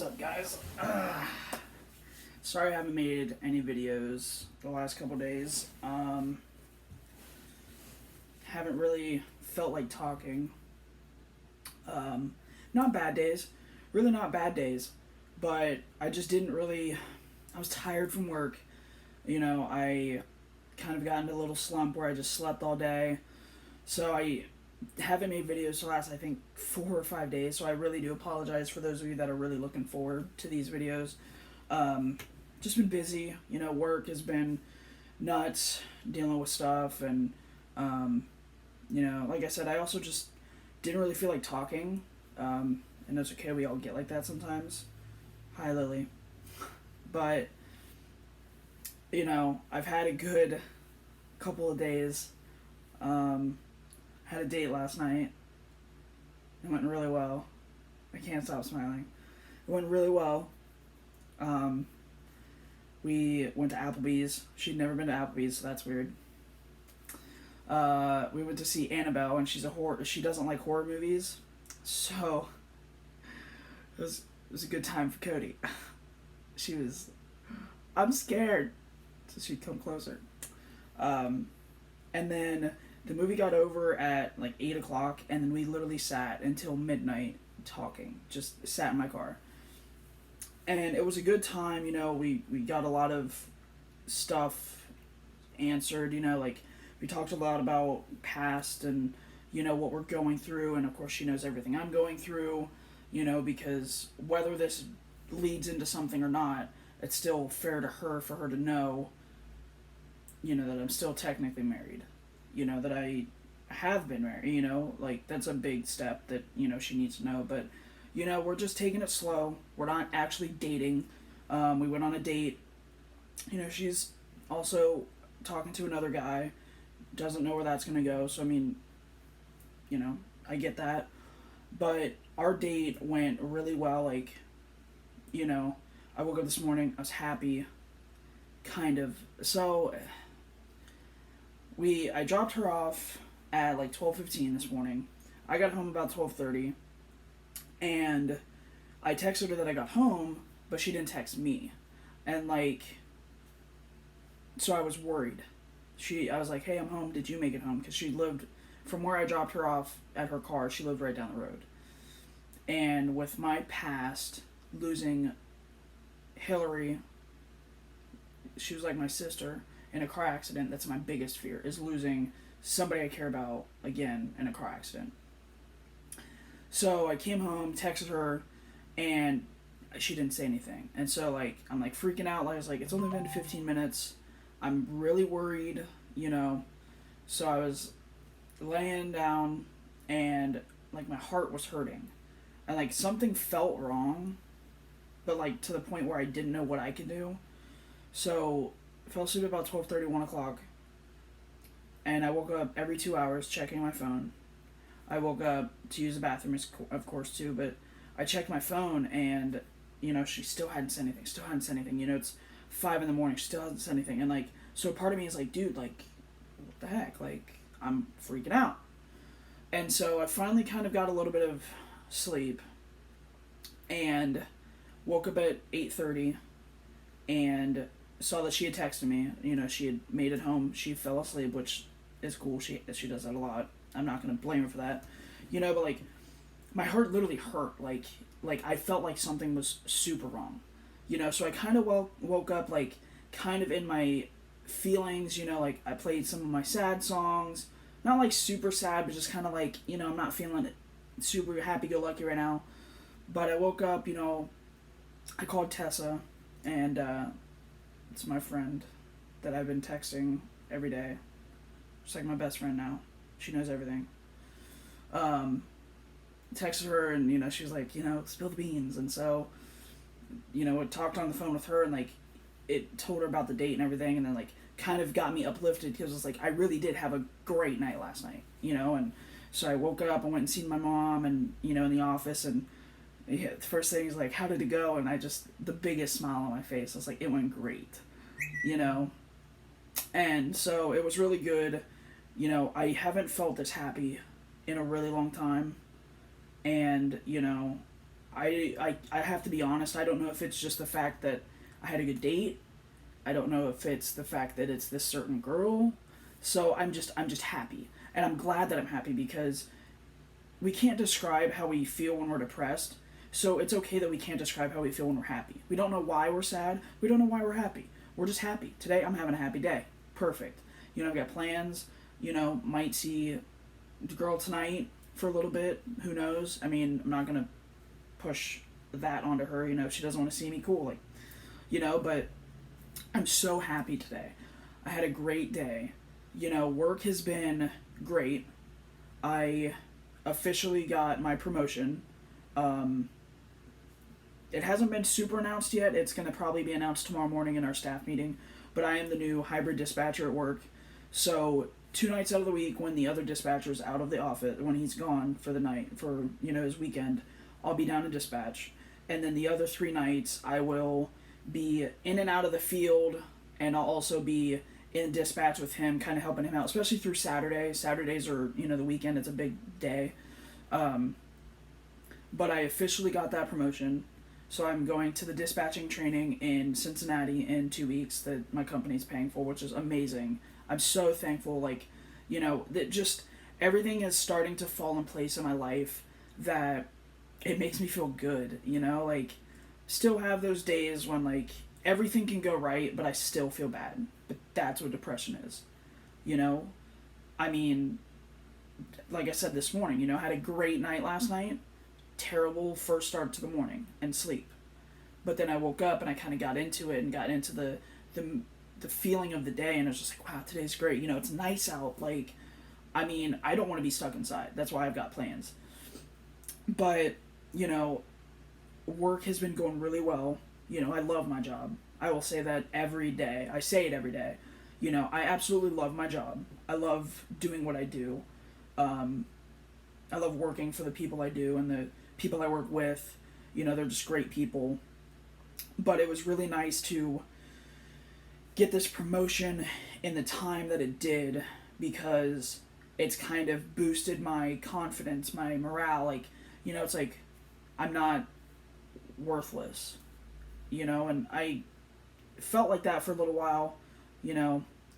What's up, guys? Sorry I haven't made any videos the last couple days. Haven't really felt like talking. Not bad days. Really not bad days. But I just didn't really... I was tired from work. I kind of got into a little slump where I just slept all day. So I haven't made videos the last, I think, 4 or 5 days, so I really do apologize for those of you that are really looking forward to these videos. Just been busy, work has been nuts, dealing with stuff, and, like I said, I also just didn't really feel like talking, and that's okay, we all get like that sometimes. Hi, Lily. But, I've had a good couple of days. Had a date last night. It went really well. I can't stop smiling. It went really well. We went to Applebee's. She'd never been to Applebee's, so that's weird. We went to see Annabelle, and she doesn't like horror movies, so it was a good time for Cody. She was, I'm scared, so she'd come closer. And then the movie got over at like 8 o'clock, and then we literally sat until midnight talking. Just sat in my car. And it was a good time, we got a lot of stuff answered, we talked a lot about past and, what we're going through, and of course she knows everything I'm going through, because whether this leads into something or not, it's still fair to her for her to know, that I'm still technically married. That I have been married, that's a big step that, she needs to know. But, we're just taking it slow. We're not actually dating. We went on a date. She's also talking to another guy. Doesn't know where that's going to go. So, I get that. But our date went really well. I woke up this morning. I was happy. Kind of. So... I dropped her off at 12:15 this morning. I got home about 12:30, and I texted her that I got home, but she didn't text me, and so I was worried. I was like, "Hey, I'm home. Did you make it home?" Because she lived from where I dropped her off at her car. She lived right down the road, and with my past, losing Hillary, she was like my sister. In a car accident, that's my biggest fear, is losing somebody I care about again in a car accident. So I came home, texted her, and she didn't say anything. And so I'm freaking out. I was like, it's only been 15 minutes. I'm really worried, So I was laying down, and my heart was hurting, and something felt wrong, but to the point where I didn't know what I could do. So fell asleep about 12:30, 1 o'clock, and I woke up every 2 hours checking my phone. I woke up to use the bathroom, of course, too, but I checked my phone, and, she still hadn't said anything. It's 5 in the morning, she still hasn't said anything, and, so part of me is like, dude, what the heck, I'm freaking out. And so I finally kind of got a little bit of sleep, and woke up at 8:30, and saw that she had texted me. She had made it home. She fell asleep, which is cool. She does that a lot. I'm not going to blame her for that. But, my heart literally hurt. I felt like something was super wrong. So I kind of woke up, kind of in my feelings, I played some of my sad songs. Not, super sad, but just kind of, I'm not feeling it super happy-go-lucky right now. But I woke up, I called Tessa, and, it's my friend that I've been texting every day. She's like my best friend now. She knows everything. Texted her, and, she was like, spill the beans. And so, I talked on the phone with her, and, it told her about the date and everything, and then, kind of got me uplifted, because it's I really did have a great night last night, and so I woke up and went and seen my mom, and, in the office, and the first thing is how did it go? And the biggest smile on my face. I was like, it went great, and so it was really good. I haven't felt this happy in a really long time, and I have to be honest, I don't know if it's just the fact that I had a good date. I don't know if it's the fact that it's this certain girl. So I'm just happy. And I'm glad that I'm happy because we can't describe how we feel when we're depressed. So it's okay that we can't describe how we feel when we're happy. We don't know why we're sad. We don't know why we're happy. We're just happy. Today I'm having a happy day. Perfect. I've got plans. Might see the girl tonight for a little bit. Who knows? I mean, I'm not gonna push that onto her. If she doesn't want to see me, cool. But I'm so happy today. I had a great day. Work has been great. I officially got my promotion. It hasn't been super announced yet. It's going to probably be announced tomorrow morning in our staff meeting. But I am the new hybrid dispatcher at work. So 2 nights out of the week, when the other dispatcher's out of the office, when he's gone for the night, for his weekend, I'll be down in dispatch. And then the other 3 nights, I will be in and out of the field, and I'll also be in dispatch with him, kind of helping him out, especially through Saturday. Saturdays are, the weekend, it's a big day. But I officially got that promotion, so I'm going to the dispatching training in Cincinnati in 2 weeks that my company's paying for, which is amazing. I'm so thankful, that just everything is starting to fall in place in my life that it makes me feel good, still have those days when, everything can go right, but I still feel bad. But that's what depression is, I mean, like I said this morning, I had a great night last night, terrible first start to the morning and sleep. But then I woke up and I kind of got into it and got into the feeling of the day, and I was just like, wow, today's great. It's nice out. I don't want to be stuck inside. That's why I've got plans. But, work has been going really well. I love my job. I will say that every day. I say it every day. I absolutely love my job. I love doing what I do. I love working for the people I do and the people I work with. They're just great people. But it was really nice to get this promotion in the time that it did, because it's kind of boosted my confidence, my morale. It's like I'm not worthless, and I felt like that for a little while,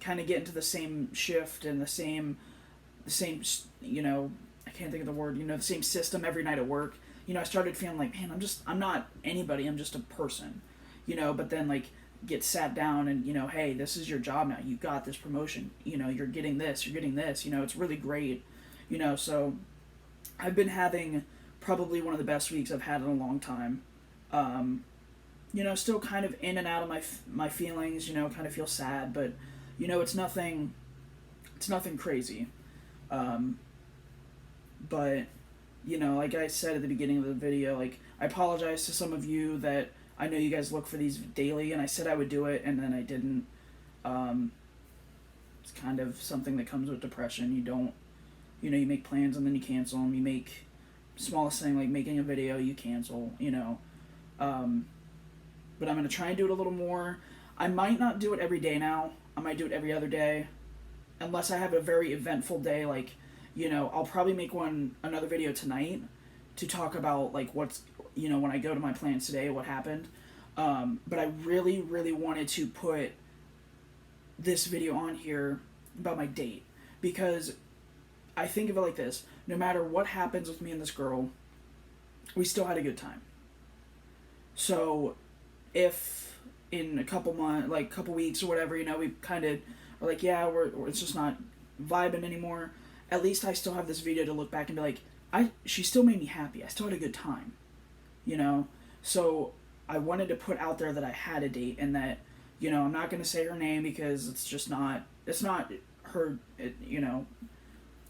kind of get into the same shift and the same, I can't think of the word, the same system every night at work. I started feeling like, man, I'm not anybody, I'm just a person, but then get sat down and, hey, this is your job now, you got this promotion, you're getting this, it's really great, so I've been having probably one of the best weeks I've had in a long time. Still kind of in and out of my feelings, kind of feel sad, but, it's nothing crazy. But, like I said at the beginning of the video, I apologize to some of you that I know you guys look for these daily, and I said I would do it, and then I didn't. It's kind of something that comes with depression. You don't, you make plans and then you cancel them. You make smallest thing like making a video, you cancel, But I'm going to try and do it a little more. I might not do it every day now. I might do it every other day. Unless I have a very eventful day, I'll probably make another video tonight to talk about, what's, when I go to my plans today, what happened. But I really, really wanted to put this video on here about my date, because I think of it like this: no matter what happens with me and this girl, we still had a good time. So if in a couple months, couple weeks or whatever, we kind of are like, yeah, we're it's just not vibing anymore, at least I still have this video to look back and be like, she still made me happy. I still had a good time, So I wanted to put out there that I had a date, and that, I'm not going to say her name because it's not her,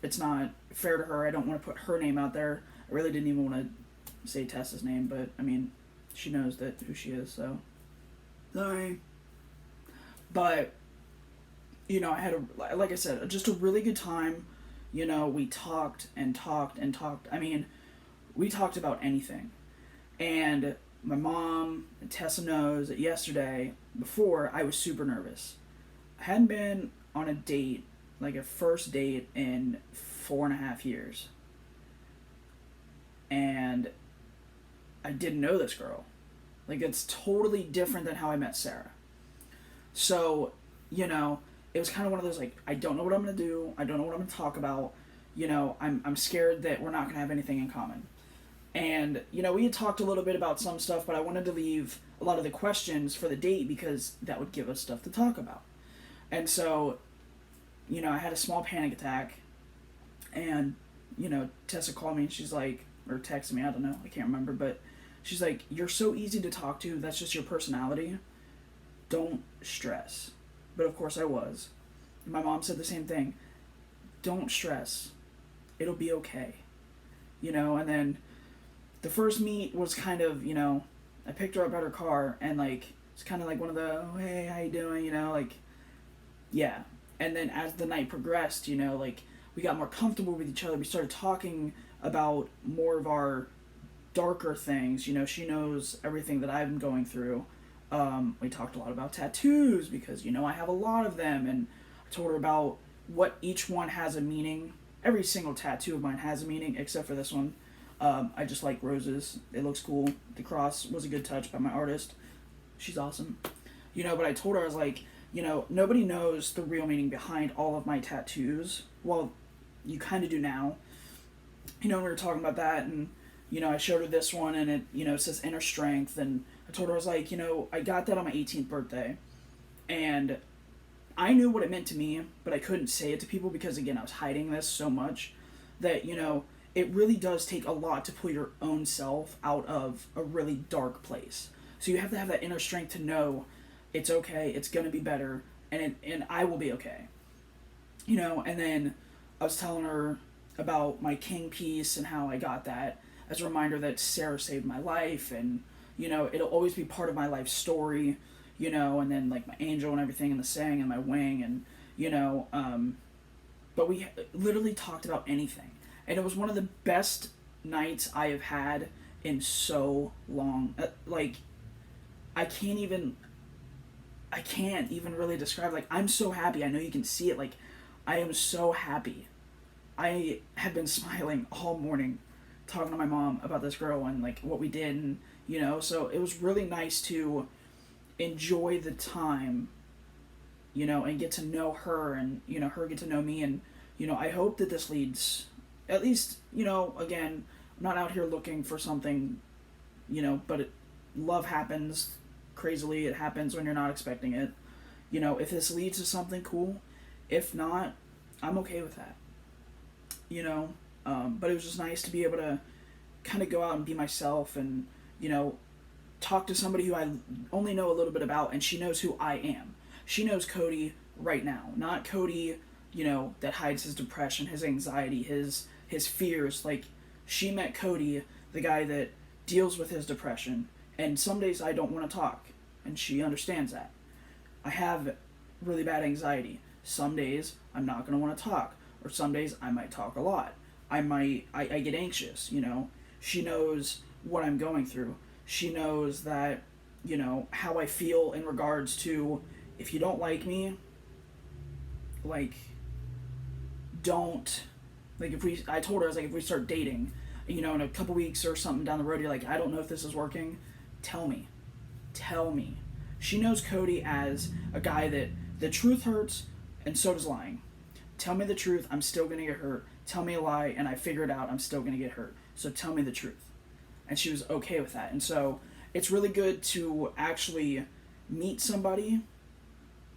it's not fair to her. I don't want to put her name out there. I really didn't even want to say Tessa's name, but, she knows who she is, so. Sorry. But, I had like I said, just a really good time. We talked and talked and talked. We talked about anything. And my mom and Tessa knows that yesterday, before, I was super nervous. I hadn't been on a date, a first date, in 4.5 years. And I didn't know this girl. Like, it's totally different than how I met Sarah. So, you know, it was kind of one of those, like, I don't know what I'm going to do. I don't know what I'm going to talk about. You know, I'm scared that we're not going to have anything in common. And, you know, we had talked a little bit about some stuff, but I wanted to leave a lot of the questions for the date because that would give us stuff to talk about. And so, you know, I had a small panic attack. And, you know, Tessa called me and she's like, or texted me, I don't know, I can't remember, but she's like, you're so easy to talk to, that's just your personality. Don't stress. But of course I was. And my mom said the same thing. Don't stress. It'll be okay. You know, and then the first meet was kind of, you know, I picked her up at her car and like, it's kind of like one of the, oh, hey, how you doing? You know, like, yeah. And then as the night progressed, you know, like, we got more comfortable with each other. We started talking about more of our darker things. You know, she knows everything that I've been going through. We talked a lot about tattoos because, you know, I have a lot of them. And I told her about what each one has a meaning. Every single tattoo of mine has a meaning except for this one. I just like roses. It looks cool. The cross was a good touch by my artist. She's awesome. You know, but I told her, I was like, you know, nobody knows the real meaning behind all of my tattoos. Well, you kind of do now. You know, we were talking about that, and, you know, I showed her this one, and it, you know, says inner strength, and I told her, I was like, you know, I got that on my 18th birthday, and I knew what it meant to me, but I couldn't say it to people because, again, I was hiding this so much that, you know, it really does take a lot to pull your own self out of a really dark place. So you have to have that inner strength to know it's okay, it's going to be better, and I will be okay. You know, and then I was telling her about my king piece and how I got that as a reminder that Sarah saved my life, and, you know, it'll always be part of my life story, you know, and then, like, my angel and everything, and the saying, and my wing, and, you know, but we literally talked about anything. And it was one of the best nights I have had in so long. Like, I can't even really describe, like, I'm so happy. I know you can see it, like, I am so happy. I have been smiling all morning talking to my mom about this girl and, like, what we did, and, you know, so it was really nice to enjoy the time, you know, and get to know her, and, you know, her get to know me, and, you know, I hope that this leads, at least, you know, again, I'm not out here looking for something, you know, but love happens crazily. It happens when you're not expecting it. You know, if this leads to something cool, if not, I'm okay with that. You know, but it was just nice to be able to kind of go out and be myself and, you know, talk to somebody who I only know a little bit about, and she knows who I am. She knows Cody right now, not Cody, you know, that hides his depression, his anxiety, his fears. Like, she met Cody, the guy that deals with his depression, and some days I don't want to talk, and she understands that. I have really bad anxiety. Some days I'm not going to want to talk, or some days I might talk a lot. I get anxious, you know. She knows what I'm going through. She knows that, you know, how I feel in regards to, if you don't like me, like, don't, like, I told her, I was like, if we start dating, you know, in a couple weeks or something down the road, you're like, I don't know if this is working, tell me. She knows Cody as a guy that the truth hurts, and so does lying. Tell me the truth, I'm still gonna get hurt. Tell me a lie, and I figure it out, I'm still gonna get hurt. So tell me the truth. And she was okay with that. And so it's really good to actually meet somebody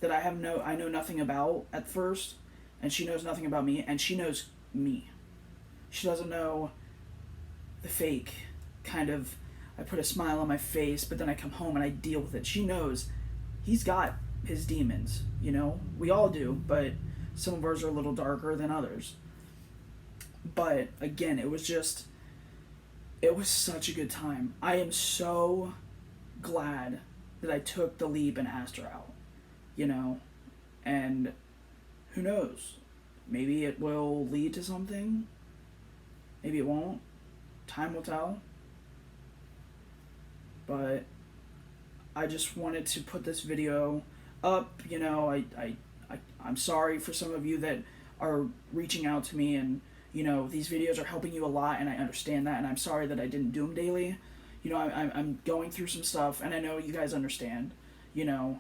that I know nothing about at first, and she knows nothing about me, and she knows me. She doesn't know the fake kind of, I put a smile on my face, but then I come home and I deal with it. She knows he's got his demons, you know? We all do, but some of ours are a little darker than others. But again, it was such a good time. I am so glad that I took the leap and asked her out, you know? And who knows? Maybe it will lead to something. Maybe it won't. Time will tell. But I just wanted to put this video up. You know, I'm sorry for some of you that are reaching out to me, and, you know, these videos are helping you a lot, and I understand that, and I'm sorry that I didn't do them daily. you know, I'm going through some stuff, and I know you guys understand. You know,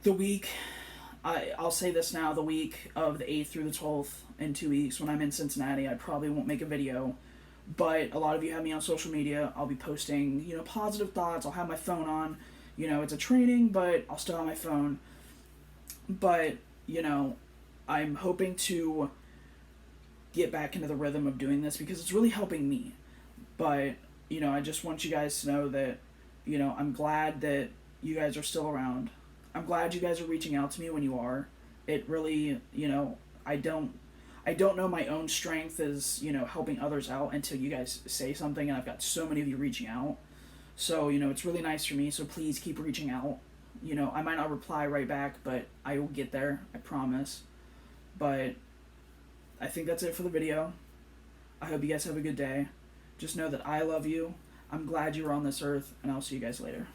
the week, I'll say this now, the week of the 8th through the 12th in 2 weeks, when I'm in Cincinnati, I probably won't make a video. But a lot of you have me on social media. I'll be posting, you know, positive thoughts. I'll have my phone on. You know, it's a training, but I'll still have my phone. But, you know, I'm hoping to get back into the rhythm of doing this because it's really helping me. But, you know, I just want you guys to know that, you know, I'm glad that you guys are still around. I'm glad you guys are reaching out to me when you are. It really, you know, I don't know my own strength as, you know, helping others out until you guys say something, and I've got so many of you reaching out. So, you know, it's really nice for me, so please keep reaching out. You know, I might not reply right back, but I will get there, I promise. But I think that's it for the video. I hope you guys have a good day. Just know that I love you. I'm glad you were on this earth, and I'll see you guys later.